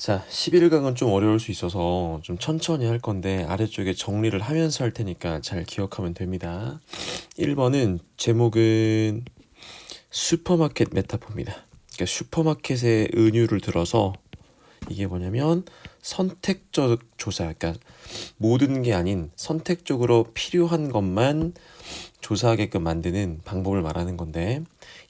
자, 11강은 좀 어려울 수 있어서 좀 천천히 할 건데 아래쪽에 정리를 하면서 할 테니까 잘 기억하면 됩니다. 1번은 제목은 슈퍼마켓 메타포입니다. 그러니까 슈퍼마켓의 은유를 들어서 이게 뭐냐면 선택적 조사, 그러니까 모든 게 아닌 선택적으로 필요한 것만 조사하게끔 만드는 방법을 말하는 건데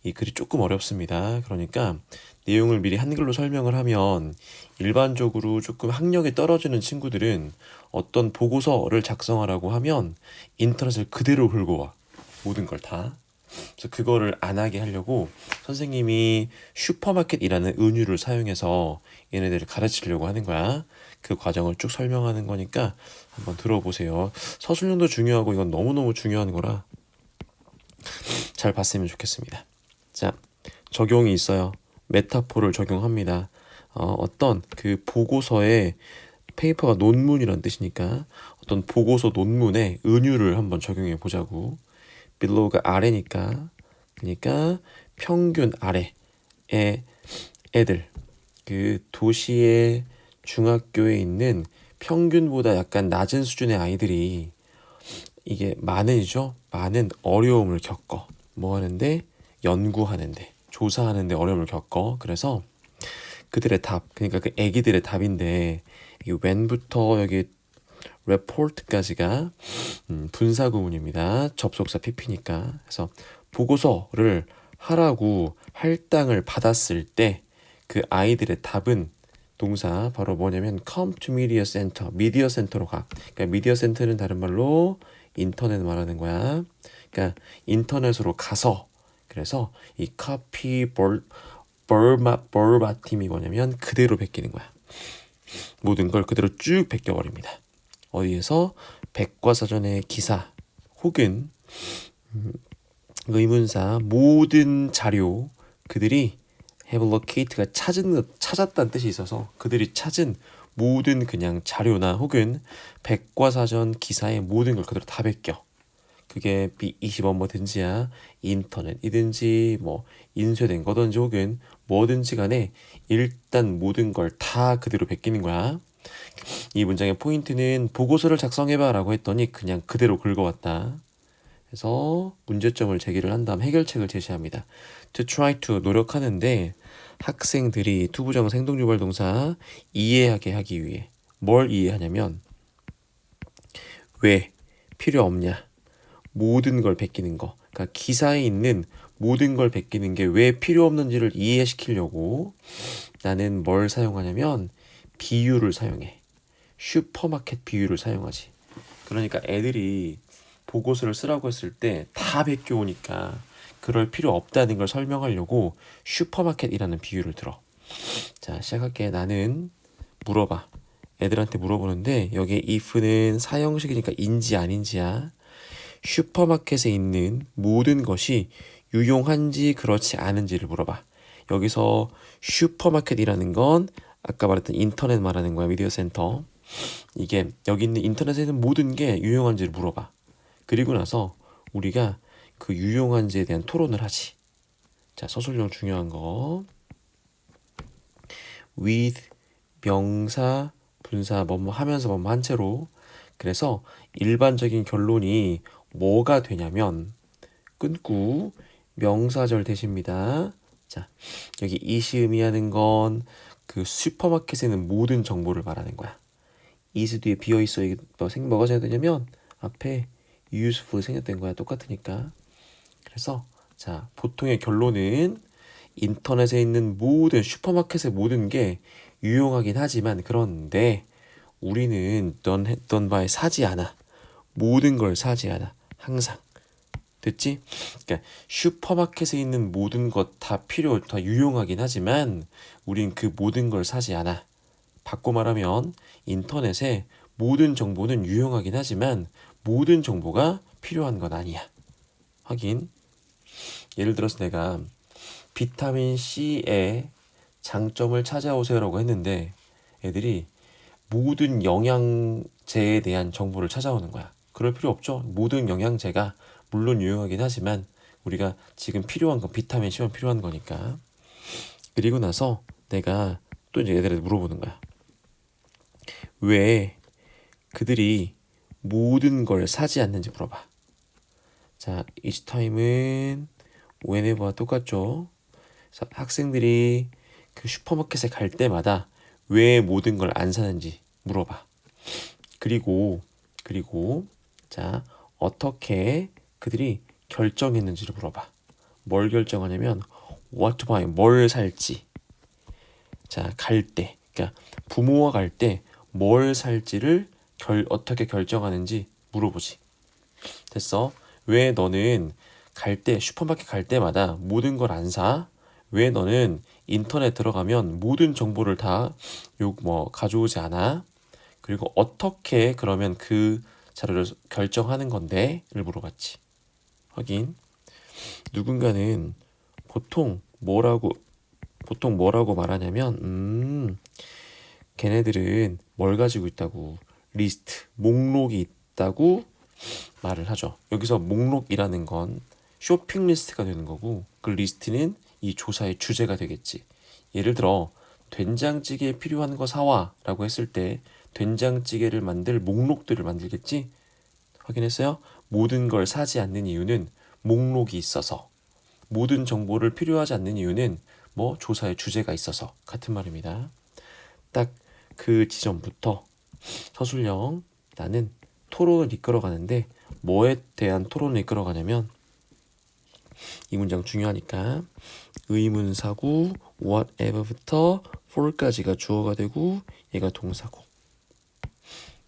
이 글이 조금 어렵습니다. 그러니까 내용을 미리 한글로 설명을 하면 일반적으로 조금 학력이 떨어지는 친구들은 어떤 보고서를 작성하라고 하면 인터넷을 그대로 긁어와. 모든 걸 다. 그래서 그거를 안 하게 하려고 선생님이 슈퍼마켓이라는 은유를 사용해서 얘네들을 가르치려고 하는 거야. 그 과정을 쭉 설명하는 거니까 한번 들어보세요. 서술형도 중요하고 이건 너무너무 중요한 거라 잘 봤으면 좋겠습니다. 자, 적용이 있어요. 메타포를 적용합니다. 어떤 그 보고서에 페이퍼가 논문이란 뜻이니까 어떤 보고서 논문에 은유를 한번 적용해 보자고. below가 아래니까 그러니까 평균 아래의 애들 그 도시의 중학교에 있는 평균보다 약간 낮은 수준의 아이들이 이게 많은 어려움을 겪어. 뭐 하는데? 연구하는데, 조사하는데 어려움을 겪어. 그래서 그들의 답, 그러니까 그 애기들의 답인데, 이 when부터 여기 report까지가 분사 구문입니다. 접속사 pp니까. 그래서 보고서를 하라고 할당을 받았을 때 그 아이들의 답은 동사 바로 뭐냐면 come to media center, 미디어 센터로 가. 그러니까 미디어 센터는 다른 말로 인터넷 말하는 거야. 그러니까 인터넷으로 가서 그래서 이 copy verbatim이 뭐냐면 그대로 베끼는 거야. 모든 걸 그대로 쭉 베껴버립니다. 어디에서 백과사전의 기사 혹은 의문사 모든 자료 그들이 have locate가 찾았다는 뜻이 있어서 그들이 찾은 모든 그냥 자료나 혹은 백과사전 기사의 모든 걸 그대로 다 베껴. 그게 B20원 뭐든지야 인터넷이든지 뭐 인쇄된 거든지 혹은 뭐든지 간에 일단 모든 걸 다 그대로 베끼는 거야. 이 문장의 포인트는 보고서를 작성해봐 라고 했더니 그냥 그대로 긁어왔다. 그래서 문제점을 제기를 한 다음 해결책을 제시합니다. To try to 노력하는데 학생들이 투부정 생동유발동사 이해하게 하기 위해 뭘 이해하냐면 왜 필요 없냐 모든 걸 베끼는 거 그러니까 기사에 있는 모든 걸 베끼는 게 왜 필요 없는지를 이해시키려고 나는 뭘 사용하냐면 비유를 사용해. 슈퍼마켓 비유를 사용하지. 그러니까 애들이 보고서를 쓰라고 했을 때 다 베껴오니까 그럴 필요 없다는 걸 설명하려고 슈퍼마켓이라는 비유를 들어. 자, 시작할게. 나는 물어봐. 애들한테 물어보는데 여기에 if는 사형식이니까 인지 아닌지야. 슈퍼마켓에 있는 모든 것이 유용한지 그렇지 않은지를 물어봐. 여기서 슈퍼마켓이라는 건 아까 말했던 인터넷 말하는 거야. 미디어 센터. 이게 여기 있는 인터넷에 있는 모든 게 유용한지를 물어봐. 그리고 나서 우리가 그 유용한지에 대한 토론을 하지. 자, 서술형 중요한 거. with 명사, 분사 뭐뭐 하면서 뭐뭐 한 채로. 그래서 일반적인 결론이 뭐가 되냐면 끊고 명사절 대시입니다. 자, 여기 이 시음이 하는 건 그 슈퍼마켓에 있는 모든 정보를 말하는 거야. is 뒤에 비어 있어. 이게 뭐가 생각되냐면 앞에 useful 생략된 거야. 똑같으니까. 그래서 자, 보통의 결론은 인터넷에 있는 모든 슈퍼마켓의 모든 게 유용하긴 하지만 그런데 우리는 넌 바에 사지 않아. 모든 걸 사지 않아. 항상. 됐지? 그러니까 슈퍼마켓에 있는 모든 것 다 유용하긴 하지만 우린 그 모든 걸 사지 않아. 바꿔 말하면 인터넷에 모든 정보는 유용하긴 하지만 모든 정보가 필요한 건 아니야. 확인. 예를 들어서 내가 비타민 C의 장점을 찾아오세요라고 했는데 애들이 모든 영양제에 대한 정보를 찾아오는 거야. 그럴 필요 없죠. 모든 영양제가 물론 유용하긴 하지만 우리가 지금 필요한 건 비타민 C만 필요한 거니까. 그리고 나서 내가 또 이제 얘들한테 물어보는 거야. 왜 그들이 모든 걸 사지 않는지 물어봐. 자, each time은 whenever와 똑같죠. 그래서 학생들이 그 슈퍼마켓에 갈 때마다 왜 모든 걸 안 사는지 물어봐. 그리고 자, 어떻게 그들이 결정했는지를 물어봐. 뭘 결정하냐면 what to buy, 뭘 살지. 자, 갈 때, 그러니까 부모와 갈 때 뭘 살지를 어떻게 결정하는지 물어보지. 됐어? 왜 너는 갈 때, 슈퍼마켓 갈 때마다 모든 걸 안 사? 왜 너는 인터넷 들어가면 모든 정보를 다 가져오지 않아? 그리고 어떻게 그러면 그 자료를 결정하는 건데?를 물어봤지. 확인. 누군가는 보통 뭐라고 말하냐면 걔네들은 뭘 가지고 있다고, 리스트, 목록이 있다고 말을 하죠. 여기서 목록이라는 건 쇼핑 리스트가 되는 거고, 그 리스트는 이 조사의 주제가 되겠지. 예를 들어 된장찌개에 필요한 거 사와 라고 했을 때 된장찌개를 만들 목록들을 만들겠지. 확인했어요? 모든 걸 사지 않는 이유는 목록이 있어서, 모든 정보를 필요하지 않는 이유는 조사의 주제가 있어서, 같은 말입니다. 딱 그 지점부터 서술형, 나는 토론을 이끌어가는데 뭐에 대한 토론을 이끌어가냐면, 이 문장 중요하니까 의문사구 whatever부터 for까지가 주어가 되고 얘가 동사고.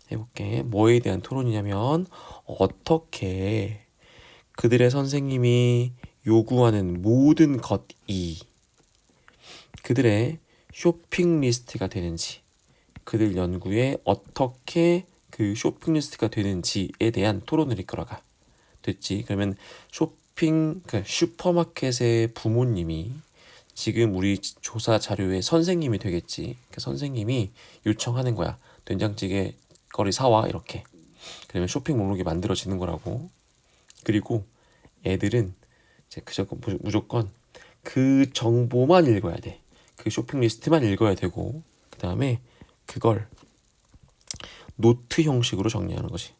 해볼게. 뭐에 대한 토론이냐면 어떻게 그들의 선생님이 요구하는 모든 것이 그들의 쇼핑 리스트가 되는지, 그들 연구에 어떻게 그 쇼핑 리스트가 되는지에 대한 토론을 이끌어가. 됐지? 그러면 그러니까 슈퍼마켓의 부모님이 지금 우리 조사 자료의 선생님이 되겠지. 그러니까 선생님이 요청하는 거야. 된장찌개 거리 사와, 이렇게. 그러면 쇼핑 목록이 만들어지는 거라고. 그리고 애들은 이제 무조건 그 정보만 읽어야 돼. 그 쇼핑 리스트만 읽어야 되고, 그 다음에 그걸 노트 형식으로 정리하는 거지.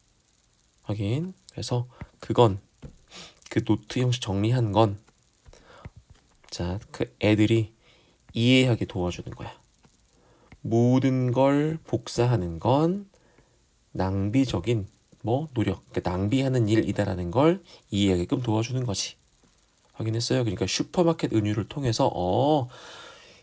확인. 그래서 그건 그 노트 형식 정리한 건, 자, 그 애들이 이해하게 도와주는 거야. 모든 걸 복사하는 건 낭비적인 노력, 그러니까 낭비하는 일이다라는 걸 이해하게끔 도와주는 거지. 확인했어요? 그러니까 슈퍼마켓 은유를 통해서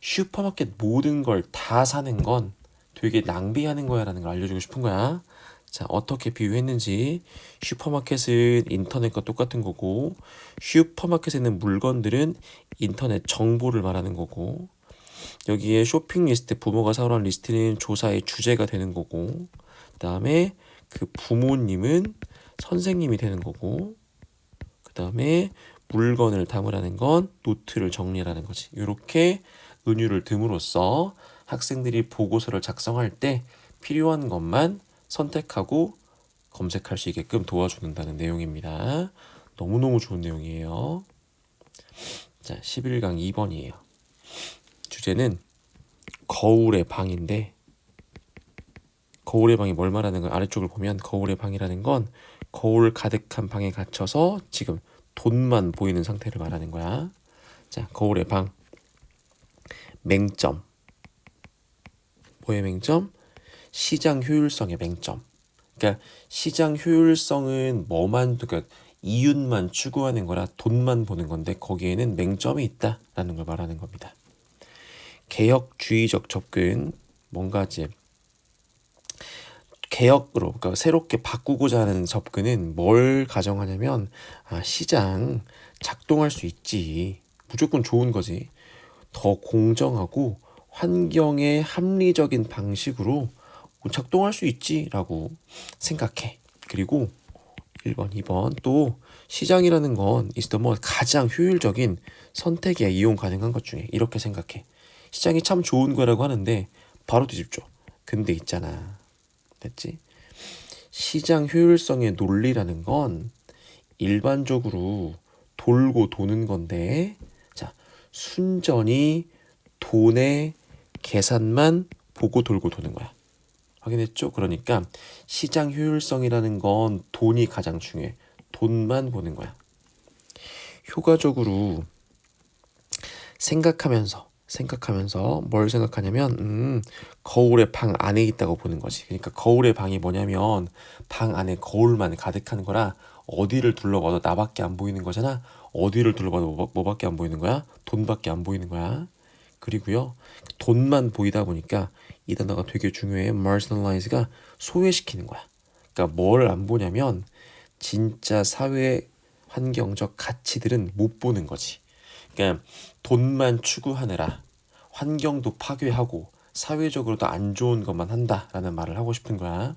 슈퍼마켓 모든 걸 다 사는 건 되게 낭비하는 거야 라는 걸 알려주고 싶은 거야. 자, 어떻게 비유했는지. 슈퍼마켓은 인터넷과 똑같은 거고, 슈퍼마켓에 있는 물건들은 인터넷 정보를 말하는 거고, 여기에 쇼핑 리스트, 부모가 사오라는 리스트는 조사의 주제가 되는 거고, 그 다음에 그 부모님은 선생님이 되는 거고, 그 다음에 물건을 담으라는 건 노트를 정리하라는 거지. 이렇게 은유를 듬으로써 학생들이 보고서를 작성할 때 필요한 것만 선택하고 검색할 수 있게끔 도와준다는 내용입니다. 너무너무 좋은 내용이에요. 자, 11강 2번이에요. 주제는 거울의 방인데, 거울의 방이 뭘 말하는 건, 아래쪽을 보면 거울의 방이라는 건 거울 가득한 방에 갇혀서 지금 돈만 보이는 상태를 말하는 거야. 자, 거울의 방. 맹점. 뭐의 맹점? 시장 효율성의 맹점. 그러니까 시장 효율성은 그러니까 이윤만 추구하는 거라 돈만 보는 건데 거기에는 맹점이 있다라는 걸 말하는 겁니다. 개혁주의적 접근, 뭔가 이제 개혁으로, 그러니까 새롭게 바꾸고자 하는 접근은 뭘 가정하냐면, 시장 작동할 수 있지. 무조건 좋은 거지. 더 공정하고 환경에 합리적인 방식으로 작동할 수 있지라고 생각해. 그리고 1번, 2번 또 시장이라는 건 가장 효율적인 선택이야. 이용 가능한 것 중에. 이렇게 생각해. 시장이 참 좋은 거라고 하는데 바로 뒤집죠. 근데 있잖아. 됐지? 시장 효율성의 논리라는 건 일반적으로 돌고 도는 건데, 자, 순전히 돈의 계산만 보고 돌고 도는 거야. 확인했죠? 그러니까 시장 효율성이라는 건 돈이 가장 중요해. 돈만 보는 거야. 효과적으로 생각하면서 뭘 생각하냐면 거울의 방 안에 있다고 보는 거지. 그러니까 거울의 방이 뭐냐면 방 안에 거울만 가득한 거라 어디를 둘러봐도 나밖에 안 보이는 거잖아. 어디를 둘러봐도 뭐밖에 안 보이는 거야? 돈밖에 안 보이는 거야. 그리고요, 돈만 보이다 보니까 이 단어가 되게 중요해. marginalize가 소외시키는 거야. 그러니까 뭘 안 보냐면 진짜 사회 환경적 가치들은 못 보는 거지. 그러니까 돈만 추구하느라 환경도 파괴하고 사회적으로도 안 좋은 것만 한다라는 말을 하고 싶은 거야.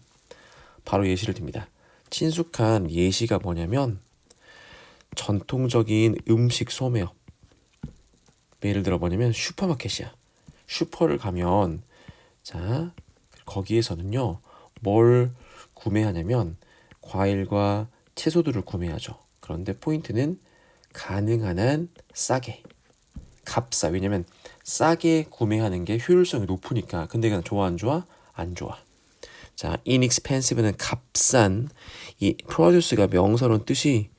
바로 예시를 듭니다. 친숙한 예시가 뭐냐면 전통적인 음식 소매업. 예를 들어 뭐냐면 슈퍼마켓이야. 슈퍼를 가면 자 거기에서는요 뭘 구매하냐면 과일과 채소들을 구매하죠. 그런데 포인트는 가능한 한 싸게 값싸. 왜냐면 싸게 구매하는 게 효율성이 높으니까. 근데 그냥 좋아 안 좋아? 안 좋아. 자, inexpensive는 값싼. 이 produce가 명사로는 뜻이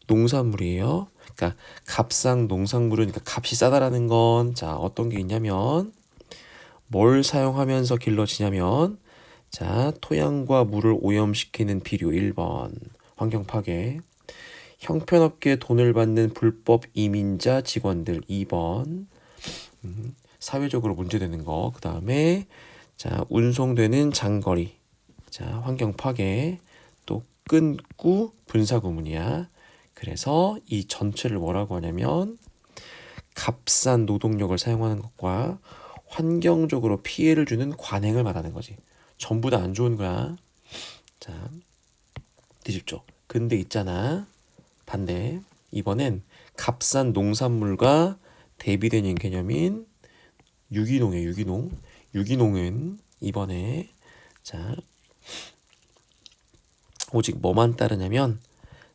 농산물이에요. 그러니까 값싼 농산물은 그러니까 값이 싸다라는 건 자, 어떤 게 있냐면 뭘 사용하면서 길러지냐면 자, 토양과 물을 오염시키는 비료 1번. 환경 파괴. 형편없게 돈을 받는 불법 이민자 직원들 2번. 사회적으로 문제되는 거. 그 다음에 자 운송되는 장거리. 자 환경 파괴. 또 끊고 분사 구문이야. 그래서 이 전체를 뭐라고 하냐면 값싼 노동력을 사용하는 것과 환경적으로 피해를 주는 관행을 말하는 거지. 전부 다 안 좋은 거야. 자 뒤집죠. 근데 있잖아. 반대. 이번엔 값싼 농산물과 대비되는 개념인 유기농이에요. 유기농. 유기농은 이번에 자 오직 뭐만 따르냐면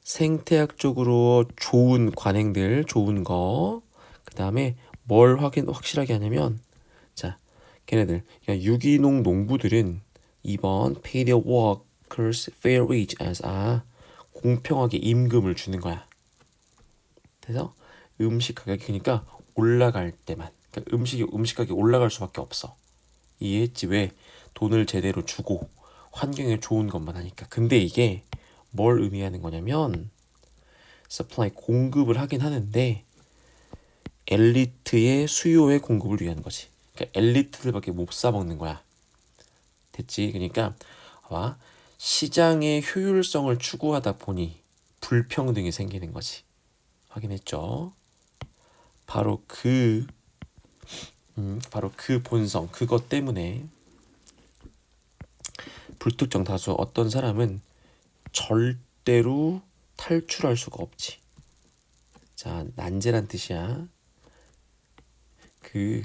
생태학적으로 좋은 관행들, 좋은 거. 그 다음에 뭘 확실하게 하냐면 자 걔네들 그러니까 유기농 농부들은 이번 pay their workers fair wage as 공평하게 임금을 주는 거야. 그래서 음식 가격이 그러니까 올라갈 때만 그러니까 음식 가격이 올라갈 수밖에 없어. 이해했지? 왜? 돈을 제대로 주고 환경에 좋은 것만 하니까. 근데 이게 뭘 의미하는 거냐면 supply 공급을 하긴 하는데 엘리트의 수요의 공급을 위한 거지. 그러니까 엘리트들밖에 못 사 먹는 거야. 됐지? 그러니까 봐. 시장의 효율성을 추구하다 보니 불평등이 생기는 거지. 확인했죠? 바로 그 본성, 그것 때문에 불특정 다수 어떤 사람은 절대로 탈출할 수가 없지. 자, 난제란 뜻이야. 그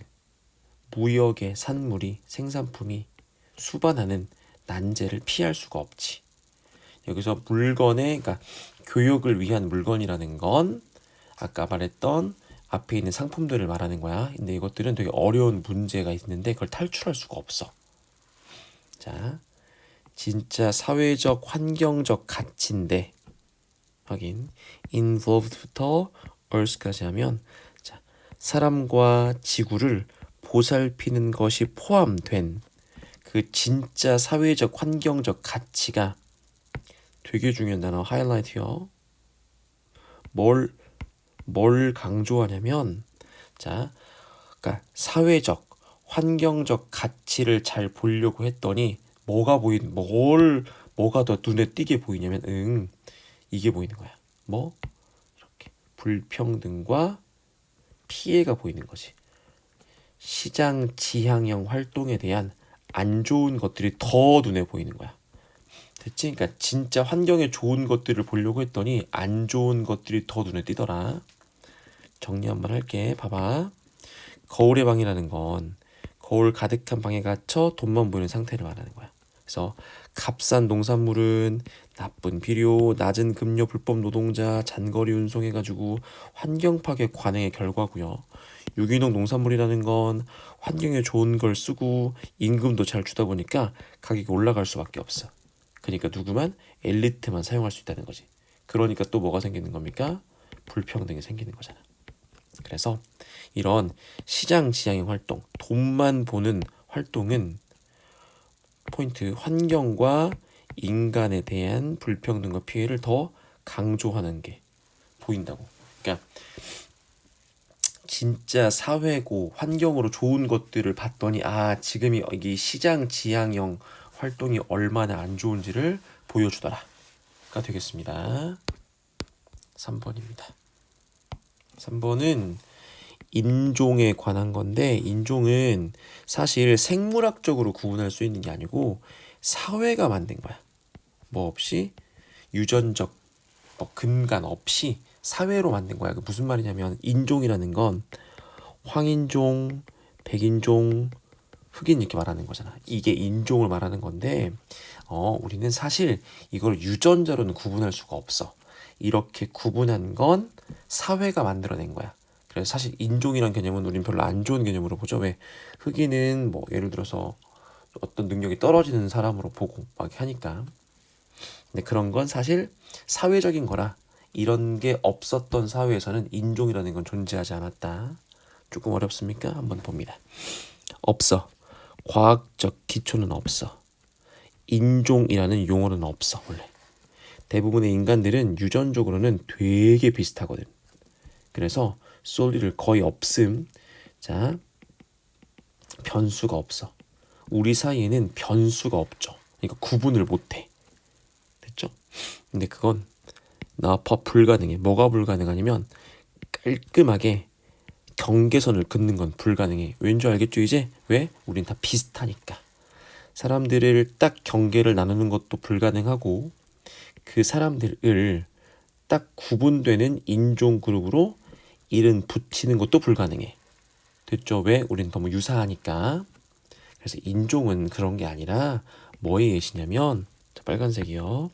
무역의 산물이 생산품이 수반하는 난제를 피할 수가 없지. 여기서 물건의 그러니까 교육을 위한 물건이라는 건 아까 말했던 앞에 있는 상품들을 말하는 거야. 근데 이것들은 되게 어려운 문제가 있는데 그걸 탈출할 수가 없어. 자, 진짜 사회적 환경적 가치인데 확인. involved부터 earth까지 하면 자, 사람과 지구를 보살피는 것이 포함된 그 진짜 사회적 환경적 가치가 되게 중요한 단어 하이라이트요. 뭘 강조하냐면 자, 그러니까 사회적 환경적 가치를 잘 보려고 했더니 뭐가 더 눈에 띄게 보이냐면 이게 보이는 거야. 뭐 이렇게 불평등과 피해가 보이는 거지. 시장 지향형 활동에 대한 안 좋은 것들이 더 눈에 보이는 거야. 됐지? 그러니까 진짜 환경에 좋은 것들을 보려고 했더니 안 좋은 것들이 더 눈에 띄더라. 정리 한번 할게. 봐봐. 거울의 방이라는 건 거울 가득한 방에 갇혀 돈만 보이는 상태를 말하는 거야. 그래서 값싼 농산물은 나쁜 비료, 낮은 급료, 불법 노동자, 장거리 운송해가지고 환경 파괴 관행의 결과고요. 유기농 농산물이라는 건 환경에 좋은 걸 쓰고 임금도 잘 주다 보니까 가격이 올라갈 수밖에 없어. 그러니까 누구만 엘리트만 사용할 수 있다는 거지. 그러니까 또 뭐가 생기는 겁니까? 불평등이 생기는 거잖아. 그래서 이런 시장 지향의 활동, 돈만 보는 활동은 포인트 환경과 인간에 대한 불평등과 피해를 더 강조하는 게 보인다고. 그러니까 진짜 사회고 환경으로 좋은 것들을 봤더니 지금이 이게 시장 지향형 활동이 얼마나 안 좋은지를 보여주더라가 되겠습니다. 3번입니다. 3번은 인종에 관한 건데, 인종은 사실 생물학적으로 구분할 수 있는 게 아니고 사회가 만든 거야. 뭐 없이 유전적 근간 없이 사회로 만든 거야. 그 무슨 말이냐면 인종이라는 건 황인종, 백인종, 흑인 이렇게 말하는 거잖아. 이게 인종을 말하는 건데 우리는 사실 이걸 유전자로는 구분할 수가 없어. 이렇게 구분한 건 사회가 만들어낸 거야. 그래서 사실 인종이란 개념은 우린 별로 안 좋은 개념으로 보죠. 왜? 흑인은 뭐 예를 들어서 어떤 능력이 떨어지는 사람으로 보고 막 하니까. 근데 그런 건 사실 사회적인 거라 이런 게 없었던 사회에서는 인종이라는 건 존재하지 않았다. 조금 어렵습니까? 한번 봅니다. 없어. 과학적 기초는 없어. 인종이라는 용어는 없어 원래. 대부분의 인간들은 유전적으로는 되게 비슷하거든. 그래서 솔리를 거의 없음. 자, 변수가 없어. 우리 사이에는 변수가 없죠. 그러니까 구분을 못해. 됐죠? 근데 그건 나파 불가능해. 뭐가 불가능하냐면 깔끔하게 경계선을 긋는 건 불가능해. 왠지 알겠죠 이제? 왜? 우린 다 비슷하니까. 사람들을 딱 경계를 나누는 것도 불가능하고 그 사람들을 딱 구분되는 인종 그룹으로 이름 붙이는 것도 불가능해. 됐죠? 왜? 우린 너무 유사하니까. 그래서 인종은 그런 게 아니라 뭐의 예시냐면 빨간색이요.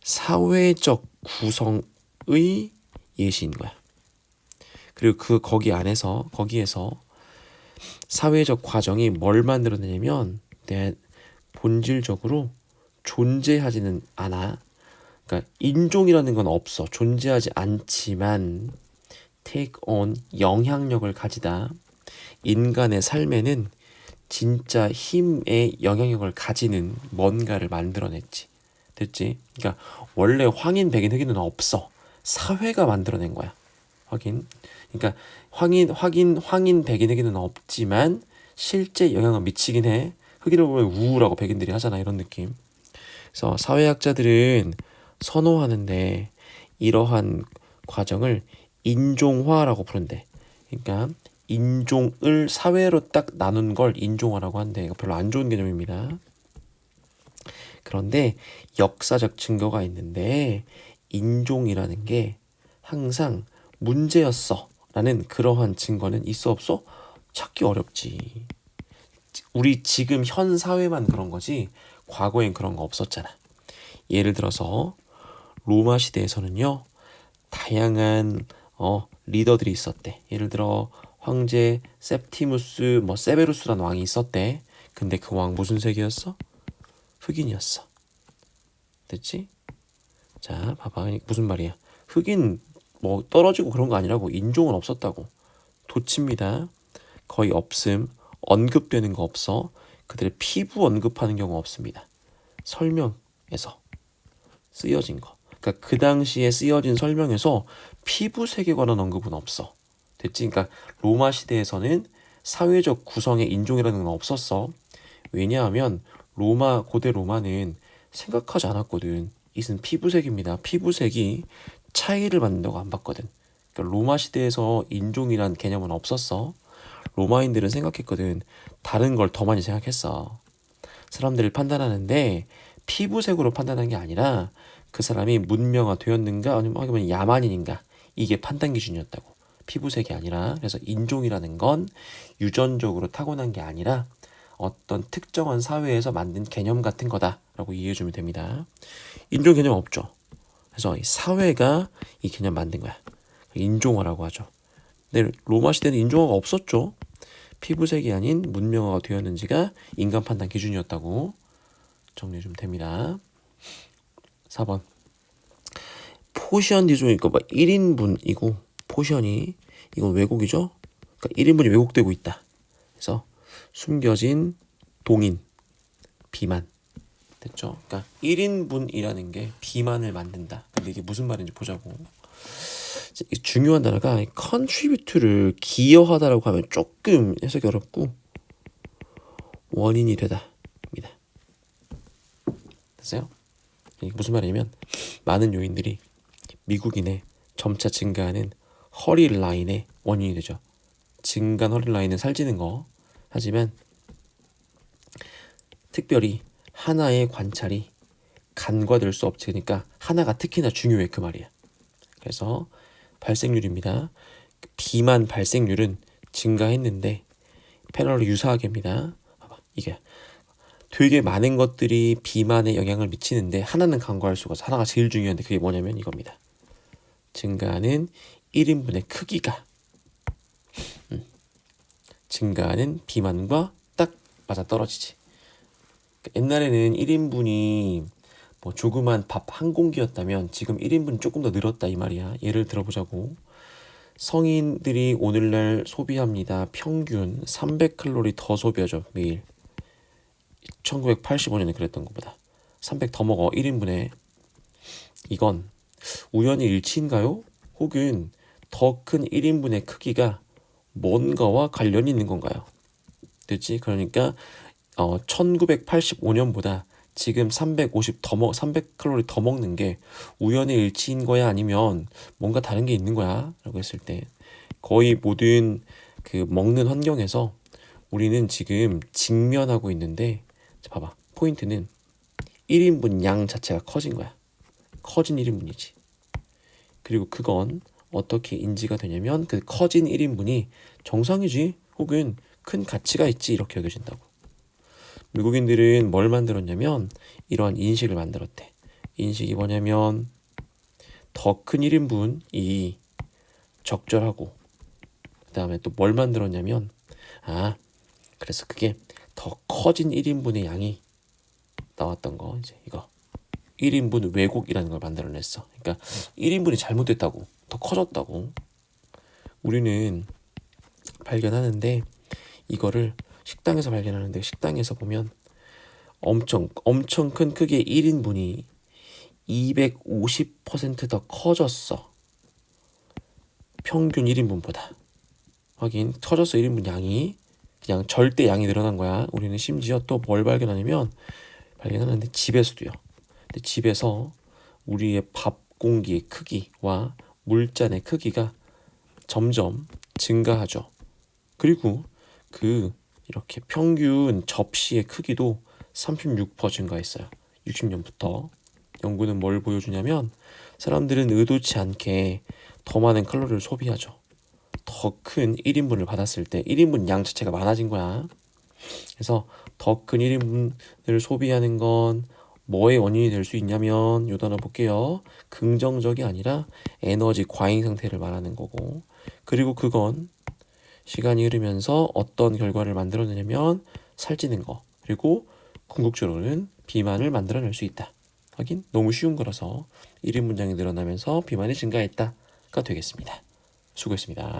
사회적 구성의 예시인 거야. 그리고 거기에서 사회적 과정이 뭘 만들어내냐면 본질적으로 존재하지는 않아. 그러니까 인종이라는 건 없어. 존재하지 않지만 take on 영향력을 가지다. 인간의 삶에는 진짜 힘의 영향력을 가지는 뭔가를 만들어냈지. 됐지? 그러니까 원래 황인, 백인, 흑인은 없어. 사회가 만들어낸 거야. 그러니까 황인, 백인, 흑인은 없지만 실제 영향을 미치긴 해. 흑인을 보면 우울하고 백인들이 하잖아. 이런 느낌. 그래서 사회학자들은 선호하는데 이러한 과정을 인종화라고 부른대. 그러니까 인종을 사회로 딱 나눈 걸 인종화라고 한대. 이거 별로 안 좋은 개념입니다. 그런데 역사적 증거가 있는데 인종이라는 게 항상 문제였어 라는 그러한 증거는 있어 없어? 찾기 어렵지. 우리 지금 현 사회만 그런 거지 과거엔 그런 거 없었잖아. 예를 들어서 로마 시대에서는요 다양한 리더들이 있었대. 예를 들어 황제 셉티무스 세베루스라는 왕이 있었대. 근데 그 왕 무슨 색이었어? 흑인이었어. 됐지? 자, 봐봐. 무슨 말이야? 흑인 떨어지고 그런 거 아니라고. 인종은 없었다고. 도치입니다. 거의 없음. 언급되는 거 없어. 그들의 피부 언급하는 경우 없습니다. 설명에서 쓰여진 거. 그러니까 그 당시에 쓰여진 설명에서 피부색에 관한 언급은 없어. 됐지? 그러니까 로마 시대에서는 사회적 구성의 인종이라는 건 없었어. 왜냐하면 고대 로마는 생각하지 않았거든. 이것은 피부색입니다. 피부색이 차이를 만든다고 안 봤거든. 그러니까 로마 시대에서 인종이란 개념은 없었어. 로마인들은 생각했거든. 다른 걸 더 많이 생각했어. 사람들을 판단하는데 피부색으로 판단한 게 아니라 그 사람이 문명화되었는가 아니면 야만인인가 이게 판단 기준이었다고. 피부색이 아니라. 그래서 인종이라는 건 유전적으로 타고난 게 아니라 어떤 특정한 사회에서 만든 개념 같은 거다라고 이해해주면 됩니다. 인종 개념 없죠. 그래서 이 사회가 이 개념 만든 거야. 인종어라고 하죠. 근데 로마 시대는 인종어가 없었죠. 피부색이 아닌 문명어가 되었는지가 인간 판단 기준이었다고 정리해 주면 됩니다. 4번. 포션 디종이니까 1인분이고 포션이 이건 왜곡이죠. 그러니까 1인분이 왜곡되고 있다. 그래서 숨겨진 동인, 비만. 됐죠? 그러니까 1인분이라는 게 비만을 만든다. 근데 이게 무슨 말인지 보자고. 중요한 단어가 contribute를 기여하다라고 하면 조금 해석이 어렵고 원인이 되다입니다. 됐어요? 이게 무슨 말이냐면 많은 요인들이 미국인의 점차 증가하는 허리 라인의 원인이 되죠. 증가한 허리 라인은 살찌는 거. 하지만 특별히 하나의 관찰이 간과될 수 없지. 그러니까 하나가 특히나 중요해 그 말이야. 그래서 발생률입니다. 비만 발생률은 증가했는데 패널로 유사하게입니다. 봐봐, 이게 되게 많은 것들이 비만에 영향을 미치는데 하나는 간과할 수가 없어. 하나가 제일 중요한데 그게 뭐냐면 이겁니다. 증가하는 1인분의 크기가 증가하는 비만과 딱 맞아떨어지지. 옛날에는 1인분이 뭐 조그만 밥 한 공기였다면 지금 1인분이 조금 더 늘었다 이 말이야. 예를 들어보자고. 성인들이 오늘날 소비합니다. 평균 300칼로리 더 소비하죠. 매일. 1985년에 그랬던 것보다 300 더 먹어 1인분에. 이건 우연히 일치인가요? 혹은 더 큰 1인분의 크기가 뭔가와 관련이 있는 건가요? 됐지? 그러니까 1985년보다 지금 300칼로리 더 먹는 게 우연의 일치인 거야? 아니면 뭔가 다른 게 있는 거야? 라고 했을 때 거의 모든 그 먹는 환경에서 우리는 지금 직면하고 있는데 봐봐. 포인트는 1인분 양 자체가 커진 거야. 커진 1인분이지. 그리고 그건 어떻게 인지가 되냐면 그 커진 1인분이 정상이지 혹은 큰 가치가 있지 이렇게 여겨진다고. 미국인들은 뭘 만들었냐면 이러한 인식을 만들었대. 인식이 뭐냐면 더 큰 1인분이 적절하고 그 다음에 또 뭘 만들었냐면 그래서 그게 더 커진 1인분의 양이 나왔던 거 이제 이거 1인분 왜곡이라는 걸 만들어냈어. 그러니까 1인분이 잘못됐다고 더 커졌다고 우리는 발견하는데 이거를 식당에서 발견하는데 식당에서 보면 엄청 큰 크기의 1인분이 250% 더 커졌어. 평균 1인분보다. 하긴 커졌어. 1인분 양이 그냥 절대 양이 늘어난 거야. 우리는 심지어 또 뭘 발견하는데 집에서도요. 근데 집에서 우리의 밥 공기의 크기와 물잔의 크기가 점점 증가하죠. 그리고 이렇게 평균 접시의 크기도 36% 증가했어요. 60년부터. 연구는 뭘 보여주냐면 사람들은 의도치 않게 더 많은 칼로리를 소비하죠. 더 큰 1인분을 받았을 때 1인분 양 자체가 많아진 거야. 그래서 더 큰 1인분을 소비하는 건 뭐의 원인이 될 수 있냐면 요 단어 볼게요. 긍정적이 아니라 에너지 과잉 상태를 말하는 거고 그리고 그건 시간이 흐르면서 어떤 결과를 만들어내냐면 살찌는 거 그리고 궁극적으로는 비만을 만들어낼 수 있다. 하긴 너무 쉬운 거라서 1인분 양이 늘어나면서 비만이 증가했다가 되겠습니다. 수고했습니다.